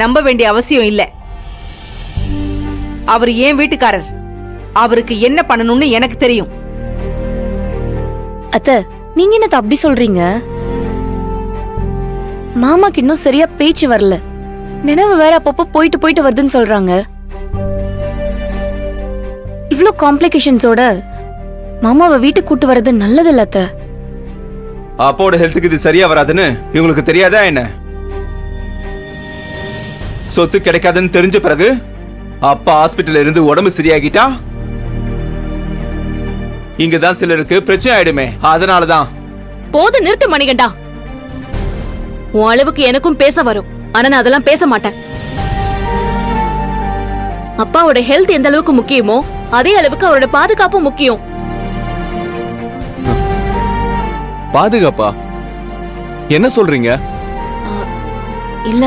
நம்ப வேண்டிய அவசியம் இல்ல. அவர் ஏன் வீட்டுக்காரர், அவருக்கு என்ன பண்ணணும்னு எனக்கு தெரியும். அத்த, நீங்க என்னத்த அப்படி சொல்றீங்க? மாமாக்கு இன்னும் சரியா பேச்சு வரல. நினைவு வேற அப்பப்போ போயிட்டு போயிட்டு வருதுன்னு சொல்றாங்க. இவ்ளோ காம்ப்ளிகேஷன்ஸோட மாமாவை வீட்டுக்கு கூட்டு வர்றது நல்லது இல்ல அத்த. அப்பாவோட ஹெல்த்துக்கு இது சரியா வராதுன்னு இவங்களுக்கு தெரியாதா என்ன? சொத்து கிடைக்காதுன்னு தெரிஞ்ச பிறகு அப்பா ஹாஸ்பிட்டல்ல இருந்து உடம்பு சரியாகிட்டா இங்கதான் சிலருக்கு பிரச்சனை ஆயிடுமே. அதனாலதான். போது நிறுத்து மணிகண்டா. உன் அளவுக்கு எனக்கும் பேச வரும், ஆனா நான் அதெல்லாம் பேச மாட்டேன். அப்பாவோட ஹெல்த் எந்த அளவுக்கு முக்கியமோ அதே அளவுக்கு அவரோட பாதுகாப்பும் முக்கியம். பாதுகாப்பா? என்ன சொல்றீங்க? இல்ல,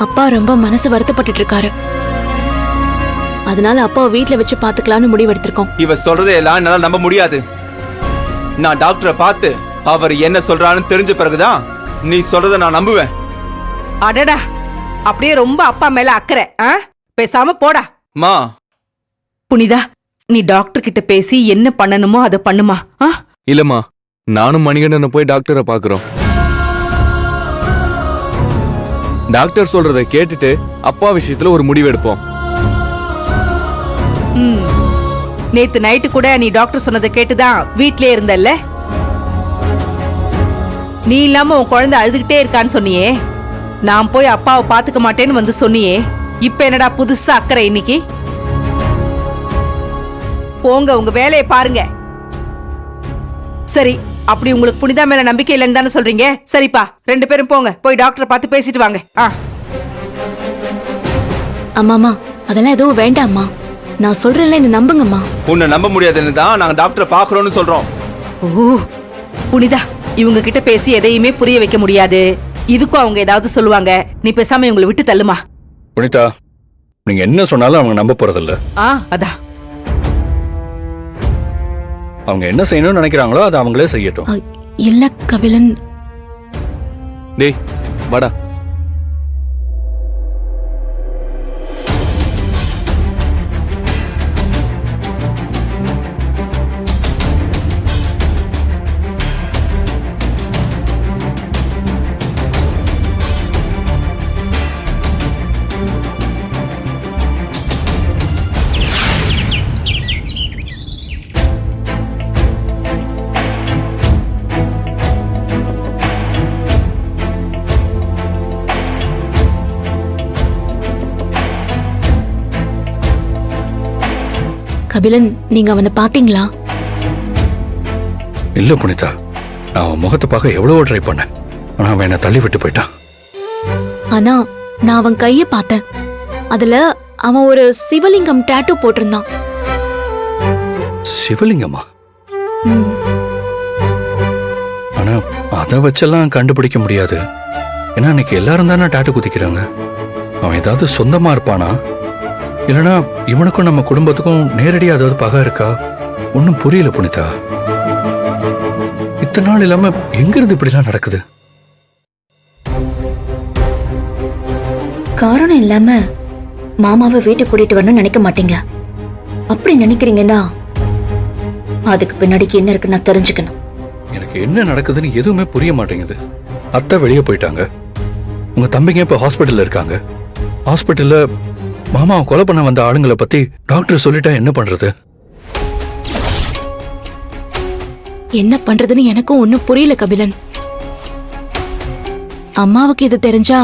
அப்பா ரொம்ப மனசு வருத்தப்பட்டு இருக்காரு. அதனால அப்பாவை வீட்டுல வச்சு பாத்துக்கலாம்னு முடிவு எடுத்திருக்கோம். இவ சொல்றதை எல்லாம் என்னால நம்ப முடியாது. நான் டாக்டரை பார்த்து அவர் என்ன சொல்றான்னு தெரிஞ்ச பிறகுதான் நீ சொல்றத நான் நம்புவேன். அடடா, அப்படியே ரொம்ப அப்பா மேல அக்கறை. பேசாம போடா. மா புனிதா, நீ டாக்டர் கிட்ட பேசி என்ன பண்ணணுமோ அதை பண்ணுமா. இல்லம்மா, நானும் மணிகண்டனை போய் டாக்டரை பாக்குறோம். டாக்டர் சொல்றதை கேட்டுட்டு அப்பா விஷயத்துல ஒரு முடிவு எடுப்போம். நேத்து நைட்டு கூட நீ டாக்டர் சொன்னதை கேட்டுதான் வீட்லயே இருந்தல்ல? நீ இல்லாம உன் குழந்தை அழுதுகிட்டே இருக்கான்னு சொன்னியே. நான் போய் அப்பாவை பாத்துக்க மாட்டேன்னு வந்து சொன்னியே. இப்ப என்னடா புதுசா அக்கறை இன்னைக்கு? போங்க, உங்க வேலையை பாருங்க. சரி, அப்படி உங்களுக்கு புனிதா மேல நம்பிக்கை இல்லைன்னு தானே சொல்றீங்க? சரிப்பா, 2 பேரும் போங்க, போய் டாக்டரை பார்த்து பேசிட்டு வாங்க. அம்மாமா, அதெல்லாம் எதுவும் வேண்டாம்மா. நான் சொல்றேன்ல, என்ன நம்புங்கம்மா. உன்னை நம்ப முடியாதுன்னு தான் நாங்க டாக்டரை பாக்குறோம்னு சொல்றோம். ஓ புனிதா, இவங்க கிட்ட பேசி எதையுமே புரிய வைக்க முடியாது. இதுக்கும் அவங்க ஏதாவது சொல்லுவாங்க. நீ பேசாம இவங்களை விட்டு தள்ளுமா. புனிதா, நீங்க என்ன சொன்னாலும் அவங்க நம்ப போறதில்ல. அதான். அவங்க என்ன செய்யணும்னு நினைக்கிறாங்களோ அதை அவங்களே செய்யட்டும். இல்ல கபிலன். டேய் வாடா. கபிலன், நீங்க அவனை பாத்தீங்களா? இல்ல புனிதா, நான் அவன் முகத்தை பார்க்க எவ்வளவோ ட்ரை பண்ணேன். ஆனா அவன் என்ன தள்ளி விட்டு போயிட்டான். ஆனா நான் அவன் கைய பார்த்தேன். அதுல அவன் ஒரு சிவலிங்கம் டாட்டூ போட்டிருந்தான். சிவலிங்கமா? ஆனா அதை வச்செல்லாம் கண்டுபிடிக்க முடியாது. ஏன்னா இன்னைக்கு எல்லாரும் தானே டாட்டூ குத்திக்கிறாங்க. அவன் ஏதாவது சொந்தமா இருப்பானா, இல்லனா இவனுக்கும் நம்ம குடும்பத்துக்கும் நேரடியா ஏதாவது பகை இருக்கா? ஒன்னும் புரியல புனிதா. இத்தனை நாள் இல்லாம எங்க இருந்து இப்படிலாம் நடக்குது? காரணம் இல்லாம மாமாவை வீட்டுக்கு கூட்டிட்டு வரணும்னு நினைக்க மாட்டீங்க. அப்படி நினைக்கிறீங்கன்னா அதுக்கு பின்னாடி என்ன இருக்குன்னு நான் தெரிஞ்சுக்கணும். எனக்கு என்ன நடக்குதுன்னு எதுவுமே புரிய மாட்டேங்குது. அத்தை வெளியே போயிட்டாங்க. உங்க தம்பிங்க இப்ப ஹாஸ்பிட்டல்ல இருக்காங்க. ஹாஸ்பிட்டல்ல மாமாவை கொலை பண்ண வந்த ஆளுங்களை பத்தி டாக்டர் சொல்லிட்டா என்ன பண்றது? என்ன பண்றதுன்னு எனக்கும் ஒன்னும் புரியல கபிலன். அம்மாவுக்கு இது தெரிஞ்சா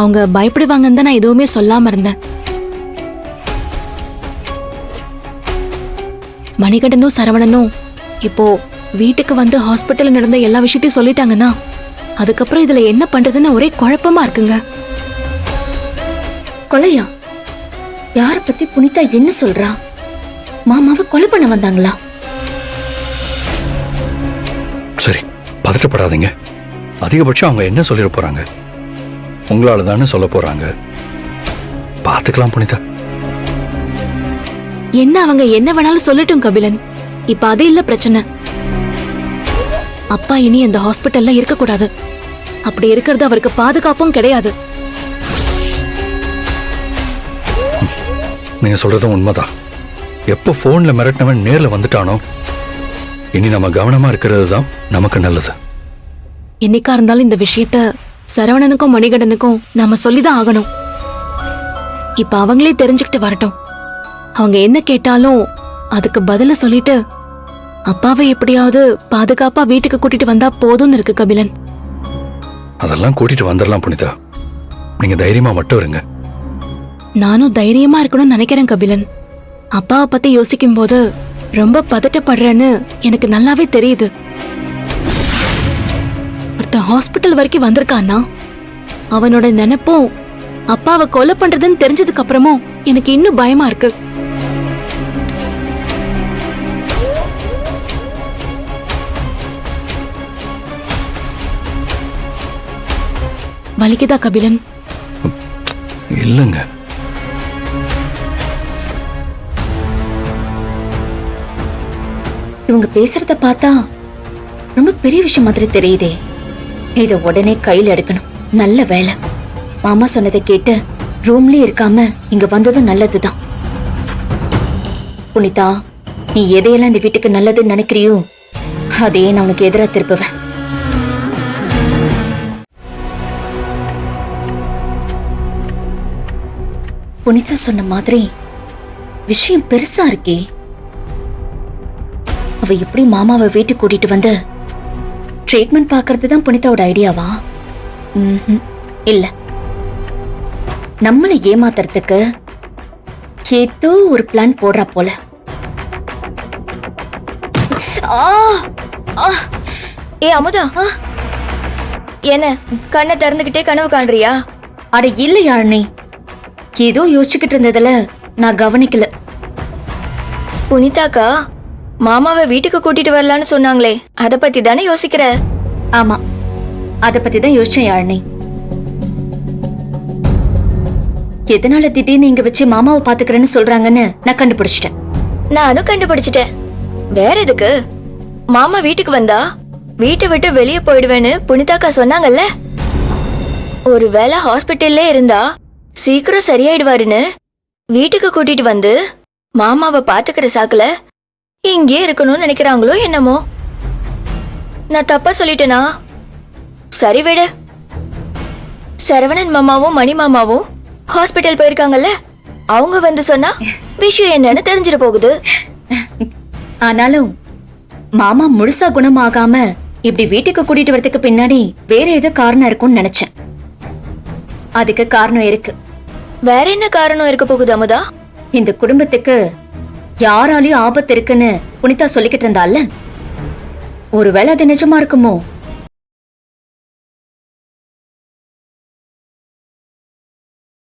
அவங்க பயப்படுவாங்கன்னு தான் நான் எதுவுமே சொல்லாம இருந்தேன். மணிகண்டனும் சரவணனும் இப்போ வீட்டுக்கு வந்து ஹாஸ்பிட்டல்ல நடந்த எல்லா விஷயத்தையும் சொல்லிட்டாங்கன்னா அதுக்கப்புறம் இதுல என்ன பண்றதுன்னு ஒரே குழப்பமா இருக்குங்க. கொலையா? யார பத்தி புனிதா என்ன சொல்றா? மாமாவை கொலை பண்ண வந்தாங்களா? சரி, பதட்டப்படாதீங்க. அதிகபட்சம் அவங்க என்ன சொல்லிட போறாங்க? உங்களால தானே சொல்ல போறாங்க. பாத்துக்கலாம் புனிதா. என்ன அவங்க என்ன வேணாலும் சொல்லட்டும் கபிலன். இப்ப அது இல்ல பிரச்சனை. அப்பா இனி அந்த ஹாஸ்பிட்டல்ல இருக்க கூடாது. அப்படி இருக்கிறது அவருக்கு பாதுகாப்பும் கிடையாது. நீங்க சொல்றதும் உண்மைதான். எப்போ போன்ல மிரட்டினவன் நேர்ல வந்துட்டானோ, இனி நம்ம கவனமா இருக்கிறது தான் நமக்கு நல்லது. என்னைக்கா இருந்தாலும் இந்த விஷயத்த சரவணனுக்கும் மணிகண்டனுக்கும் நாம சொல்லிதான் ஆகணும். இப்ப அவங்களே தெரிஞ்சுக்கிட்டு வரட்டும். அவங்க என்ன கேட்டாலும் அதுக்கு பதில சொல்லிட்டு அப்பாவை எப்படியாவது பாதுகாப்பா வீட்டுக்கு கூட்டிட்டு வந்தா போதும்னு இருக்கு கபிலன். அதெல்லாம் கூட்டிட்டு வந்துடலாம் புனிதா. நீங்க தைரியமா மட்டும் இருங்க. நானும் தைரியமா இருக்கணும்னு நினைக்கிறேன் கபிலன். அப்பாவை பத்தி யோசிக்கும் போது ரொம்ப பதட்டப்படுறேன்னு எனக்கு நல்லாவே தெரியுது. ஒருத்தன் ஹாஸ்பிட்டல் வரைக்கும் வந்திருக்கான்னா அவனோட நினைப்பும் அப்பாவை கொலை பண்றதுன்னு தெரிஞ்சதுக்கு அப்புறமும் எனக்கு இன்னும் பயமா இருக்கு. வலிக்குதா கபிலன்? இல்லைங்க. இவங்க பேசுறத பார்த்தா ரொம்ப பெரிய விஷயம் மாதிரி தெரியுதே. இத உடனே கையில எடுக்கணும். நல்ல வேலை. மாமா சொன்னதை கேட்டு ரூம்லயே இருக்காம இங்க வந்ததும் நல்லதுதான். புனிதா, நீ எதையெல்லாம் இந்த வீட்டுக்கு நல்லதுன்னு நினைக்கிறியோ அதையே நான் உனக்கு எதிரா திருப்புவேன். புனிதா சொன்ன மாதிரி விஷயம் பெருசா இருக்கே. அவ எப்படி மாமாவை வீட்டுக்கு கூட்டிட்டு வந்து ட்ரீட்மெண்ட் பாக்குறது தான் புனிதாவோட ஐடியாவா? இல்ல, நம்மளை ஏமாத்துறதுக்கு ஏதோ ஒரு பிளான் போடுறா போல. ஏ அமுதா, என்ன கண்ணை திறந்துகிட்டே கனவு காண்றியா? அட இல்ல யாழினி, ஏதோ யோசிச்சுக்கிட்டு இருந்ததுல நான் கவனிக்கல. புனிதாக்கா மாமாவை வீட்டுக்கு கூட்டிட்டு வரலான்னு சொன்னாங்களே, அத பத்தி தானே யோசிக்கிற? ஆமா, அத பத்தி தான் யோசிச்சேன் யாழினி. எதனால திடீர்னு இங்க வச்சு மாமாவை பாத்துக்கிறேன்னு சொல்றாங்கன்னு நான் கண்டுபிடிச்சிட்டேன். நானும் கண்டுபிடிச்சிட்டேன். வேற எதுக்கு? மாமா வீட்டுக்கு வந்தா வீட்டை விட்டு வெளியே போயிடுவேன்னு புனிதாக்கா சொன்னாங்கல்ல. ஒருவேளை ஹாஸ்பிட்டல்ல இருந்தா சீக்கிரம் சரியாயிடுவாருன்னு வீட்டுக்கு கூட்டிட்டு வந்து மாமாவை பாத்துக்கிற சாக்குல இங்கே இருக்கணும்னு நினைக்கிறாங்களோ என்னமோ. நான் தப்பா சொல்லிட்டேனா? சரி விடு. சரவணன் மாமாவும் மணி மாமாவும் ஹாஸ்பிட்டல் போயிருக்காங்கல்ல, அவங்க வந்து சொன்னா விஷயம் என்னன்னு தெரிஞ்சிட போகுது. ஆனாலும் மாமா முழுசா குணமாகாம இப்படி வீட்டுக்கு கூட்டிட்டு வரதுக்கு பின்னாடி வேற ஏதோ காரணம் இருக்கும்னு நினைச்சேன். அதுக்கு காரணம் இருக்கு. வேற என்ன காரணம் இருக்க போகுது அமுதா? இந்த குடும்பத்துக்கு யாராலையும் ஆபத்து இருக்குன்னு புனிதா சொல்லிக்கிட்டு இருந்தால, ஒருவேளை அது நிஜமா இருக்குமோ?